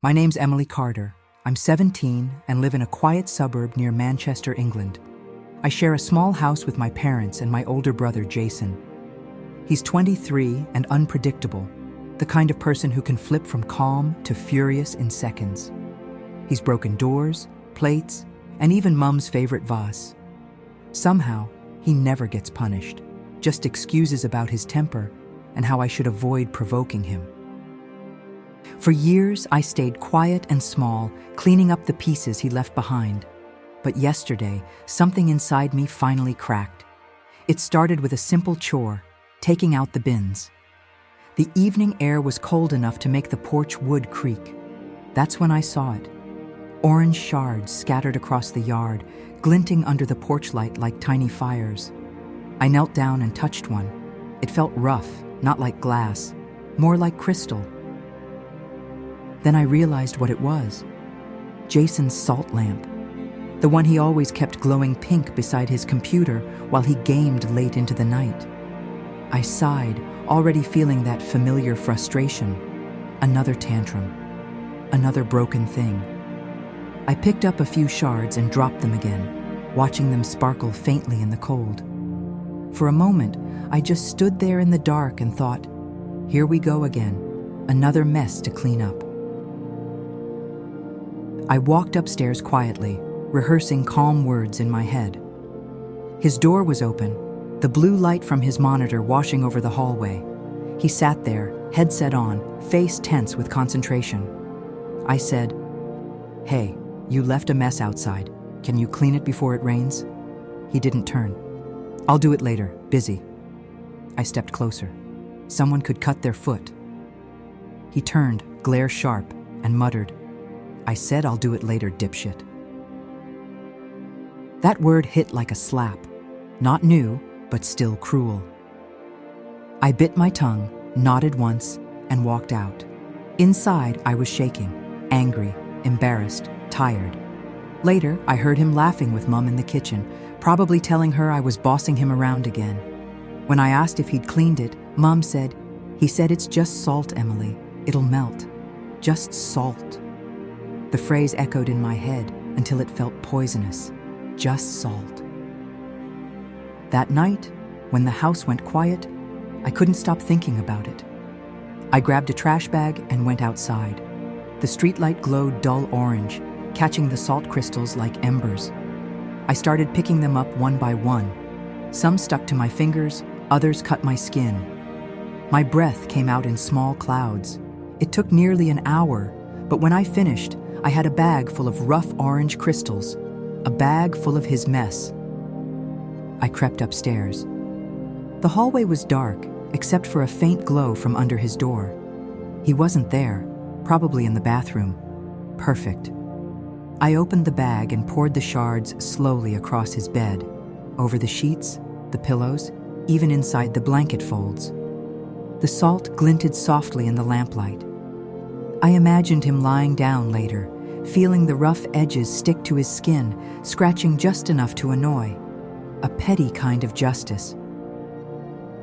My name's Emily Carter. I'm 17 and live in a quiet suburb near Manchester, England. I share a small house with my parents and my older brother, Jason. He's 23 and unpredictable, the kind of person who can flip from calm to furious in seconds. He's broken doors, plates, and even Mum's favorite vase. Somehow, he never gets punished, just excuses about his temper and how I should avoid provoking him. For years, I stayed quiet and small, cleaning up the pieces he left behind. But yesterday, something inside me finally cracked. It started with a simple chore, taking out the bins. The evening air was cold enough to make the porch wood creak. That's when I saw it. Orange shards scattered across the yard, glinting under the porch light like tiny fires. I knelt down and touched one. It felt rough, not like glass, more like crystal. Then I realized what it was. Jason's salt lamp. The one he always kept glowing pink beside his computer while he gamed late into the night. I sighed, already feeling that familiar frustration. Another tantrum. Another broken thing. I picked up a few shards and dropped them again, watching them sparkle faintly in the cold. For a moment, I just stood there in the dark and thought, here we go again, another mess to clean up. I walked upstairs quietly, rehearsing calm words in my head. His door was open, the blue light from his monitor washing over the hallway. He sat there, headset on, face tense with concentration. I said, "Hey, you left a mess outside. Can you clean it before it rains?" He didn't turn. "I'll do it later, busy." I stepped closer. Someone could cut their foot. He turned, glare sharp, and muttered, "I said I'll do it later, dipshit." That word hit like a slap. Not new, but still cruel. I bit my tongue, nodded once, and walked out. Inside, I was shaking, angry, embarrassed, tired. Later, I heard him laughing with Mum in the kitchen, probably telling her I was bossing him around again. When I asked if he'd cleaned it, Mum said, "He said it's just salt, Emily. It'll melt. Just salt." The phrase echoed in my head until it felt poisonous. Just salt. That night, when the house went quiet, I couldn't stop thinking about it. I grabbed a trash bag and went outside. The streetlight glowed dull orange, catching the salt crystals like embers. I started picking them up one by one. Some stuck to my fingers, others cut my skin. My breath came out in small clouds. It took nearly an hour, but when I finished, I had a bag full of rough orange crystals, a bag full of his mess. I crept upstairs. The hallway was dark, except for a faint glow from under his door. He wasn't there, probably in the bathroom. Perfect. I opened the bag and poured the shards slowly across his bed, over the sheets, the pillows, even inside the blanket folds. The salt glinted softly in the lamplight. I imagined him lying down later, feeling the rough edges stick to his skin, scratching just enough to annoy. A petty kind of justice.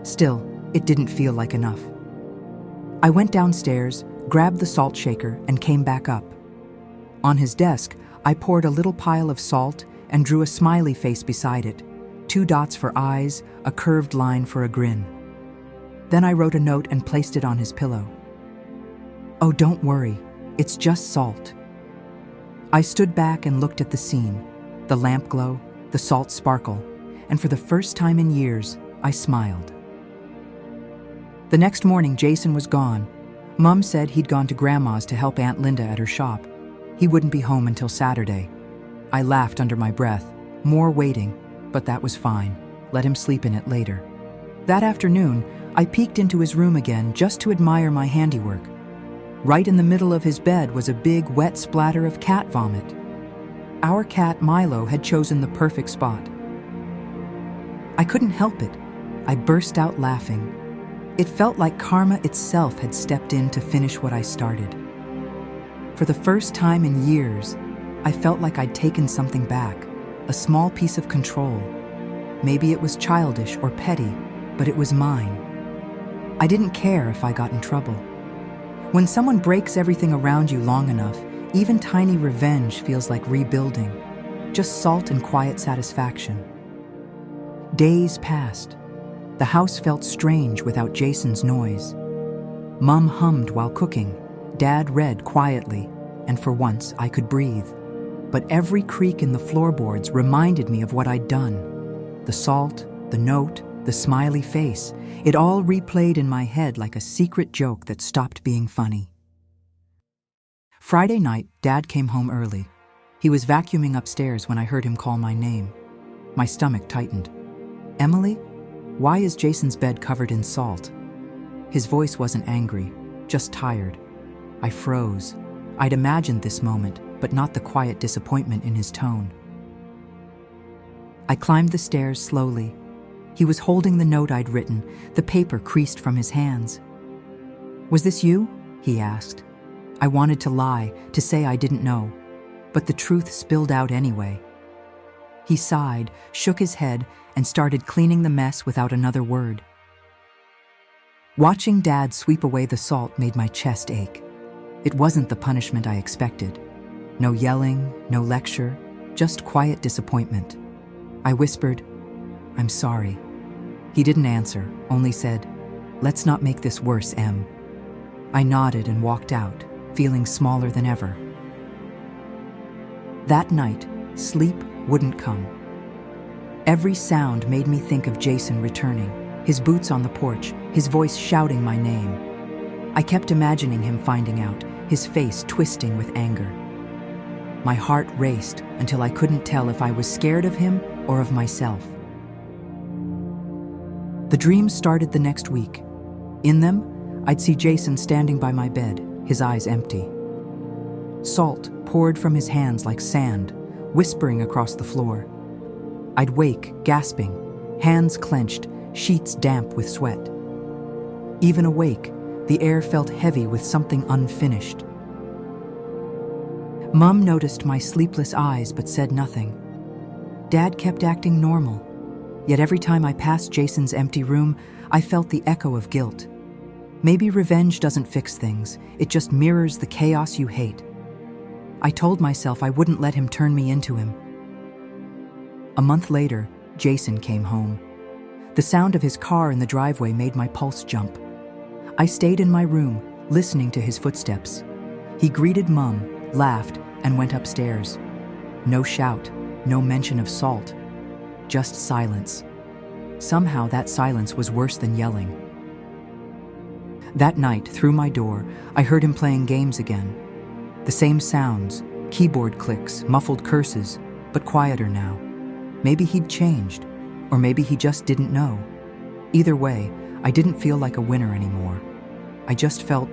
Still, it didn't feel like enough. I went downstairs, grabbed the salt shaker, and came back up. On his desk, I poured a little pile of salt and drew a smiley face beside it, 2 dots for eyes, a curved line for a grin. Then I wrote a note and placed it on his pillow. "Oh, don't worry, it's just salt." I stood back and looked at the scene, the lamp glow, the salt sparkle, and for the first time in years, I smiled. The next morning, Jason was gone. Mum said he'd gone to Grandma's to help Aunt Linda at her shop. He wouldn't be home until Saturday. I laughed under my breath, more waiting, but that was fine. Let him sleep in it later. That afternoon, I peeked into his room again just to admire my handiwork. Right in the middle of his bed was a big, wet splatter of cat vomit. Our cat, Milo, had chosen the perfect spot. I couldn't help it. I burst out laughing. It felt like karma itself had stepped in to finish what I started. For the first time in years, I felt like I'd taken something back, a small piece of control. Maybe it was childish or petty, but it was mine. I didn't care if I got in trouble. When someone breaks everything around you long enough, even tiny revenge feels like rebuilding, just salt and quiet satisfaction. Days passed. The house felt strange without Jason's noise. Mom hummed while cooking, Dad read quietly, and for once I could breathe. But every creak in the floorboards reminded me of what I'd done. The salt, the note, the smiley face, it all replayed in my head like a secret joke that stopped being funny. Friday night, Dad came home early. He was vacuuming upstairs when I heard him call my name. My stomach tightened. "Emily? Why is Jason's bed covered in salt?" His voice wasn't angry, just tired. I froze. I'd imagined this moment, but not the quiet disappointment in his tone. I climbed the stairs slowly. He was holding the note I'd written, the paper creased from his hands. "Was this you?" he asked. I wanted to lie, to say I didn't know, but the truth spilled out anyway. He sighed, shook his head, and started cleaning the mess without another word. Watching Dad sweep away the salt made my chest ache. It wasn't the punishment I expected. No yelling, no lecture, just quiet disappointment. I whispered, "I'm sorry." He didn't answer, only said, "Let's not make this worse, Em." I nodded and walked out, feeling smaller than ever. That night, sleep wouldn't come. Every sound made me think of Jason returning, his boots on the porch, his voice shouting my name. I kept imagining him finding out, his face twisting with anger. My heart raced until I couldn't tell if I was scared of him or of myself. The dreams started the next week. In them, I'd see Jason standing by my bed, his eyes empty. Salt poured from his hands like sand, whispering across the floor. I'd wake, gasping, hands clenched, sheets damp with sweat. Even awake, the air felt heavy with something unfinished. Mom noticed my sleepless eyes but said nothing. Dad kept acting normal, yet every time I passed Jason's empty room, I felt the echo of guilt. Maybe revenge doesn't fix things, it just mirrors the chaos you hate. I told myself I wouldn't let him turn me into him. A month later, Jason came home. The sound of his car in the driveway made my pulse jump. I stayed in my room, listening to his footsteps. He greeted Mom, laughed, and went upstairs. No shout, no mention of salt, just silence. Somehow that silence was worse than yelling. That night, through my door, I heard him playing games again. The same sounds, keyboard clicks, muffled curses, but quieter now. Maybe he'd changed, or maybe he just didn't know. Either way, I didn't feel like a winner anymore. I just felt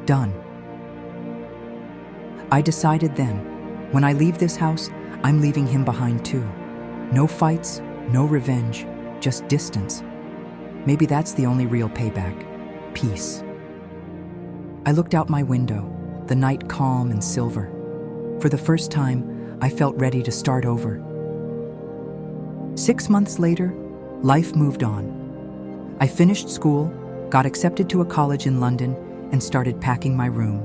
done. I decided then, when I leave this house, I'm leaving him behind too. No fights, no revenge, just distance. Maybe that's the only real payback. Peace. I looked out my window, the night calm and silver. For the first time, I felt ready to start over. 6 months later, life moved on. I finished school, got accepted to a college in London, and started packing my room.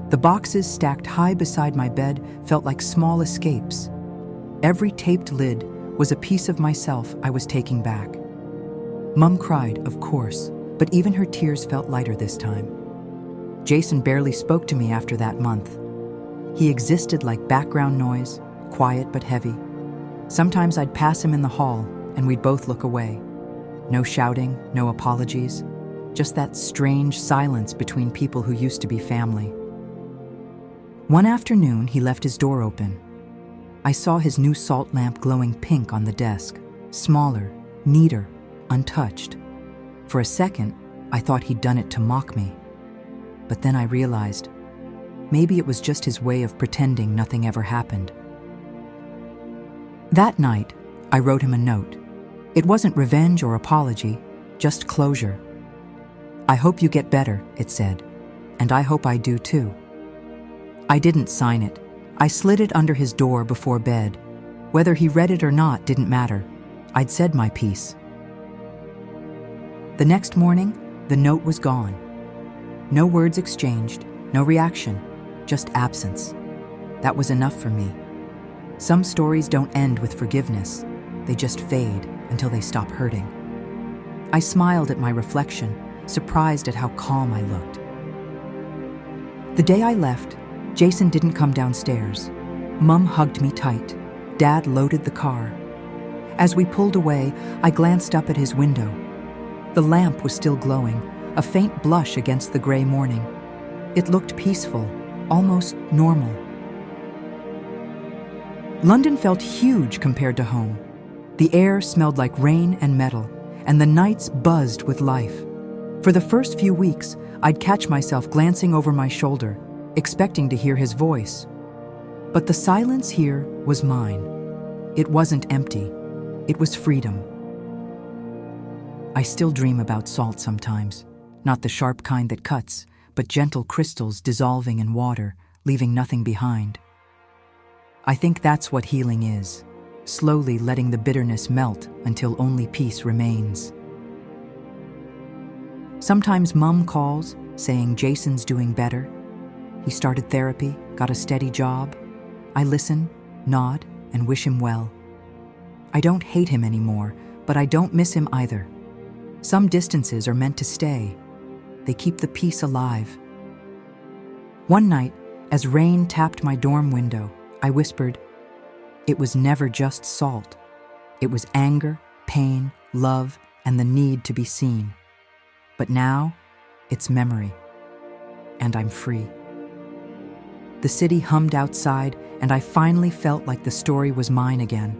The boxes stacked high beside my bed felt like small escapes. Every taped lid was a piece of myself I was taking back. Mom cried, of course, but even her tears felt lighter this time. Jason barely spoke to me after that month. He existed like background noise, quiet but heavy. Sometimes I'd pass him in the hall, and we'd both look away. No shouting, no apologies, just that strange silence between people who used to be family. One afternoon, he left his door open. I saw his new salt lamp glowing pink on the desk, smaller, neater, untouched. For a second, I thought he'd done it to mock me. But then I realized, maybe it was just his way of pretending nothing ever happened. That night, I wrote him a note. It wasn't revenge or apology, just closure. "I hope you get better," it said, "and I hope I do too." I didn't sign it. I slid it under his door before bed. Whether he read it or not didn't matter. I'd said my piece. The next morning, the note was gone. No words exchanged, no reaction, just absence. That was enough for me. Some stories don't end with forgiveness. They just fade until they stop hurting. I smiled at my reflection, surprised at how calm I looked. The day I left, Jason didn't come downstairs. Mom hugged me tight. Dad loaded the car. As we pulled away, I glanced up at his window. The lamp was still glowing, a faint blush against the gray morning. It looked peaceful, almost normal. London felt huge compared to home. The air smelled like rain and metal, and the nights buzzed with life. For the first few weeks, I'd catch myself glancing over my shoulder, expecting to hear his voice. But the silence here was mine. It wasn't empty. It was freedom. I still dream about salt sometimes, not the sharp kind that cuts, but gentle crystals dissolving in water, leaving nothing behind. I think that's what healing is, slowly letting the bitterness melt until only peace remains. Sometimes Mom calls, saying Jason's doing better. He started therapy, got a steady job. I listen, nod, and wish him well. I don't hate him anymore, but I don't miss him either. Some distances are meant to stay. They keep the peace alive. One night, as rain tapped my dorm window, I whispered, "It was never just salt. It was anger, pain, love, and the need to be seen. But now, it's memory. And I'm free." The city hummed outside, and I finally felt like the story was mine again.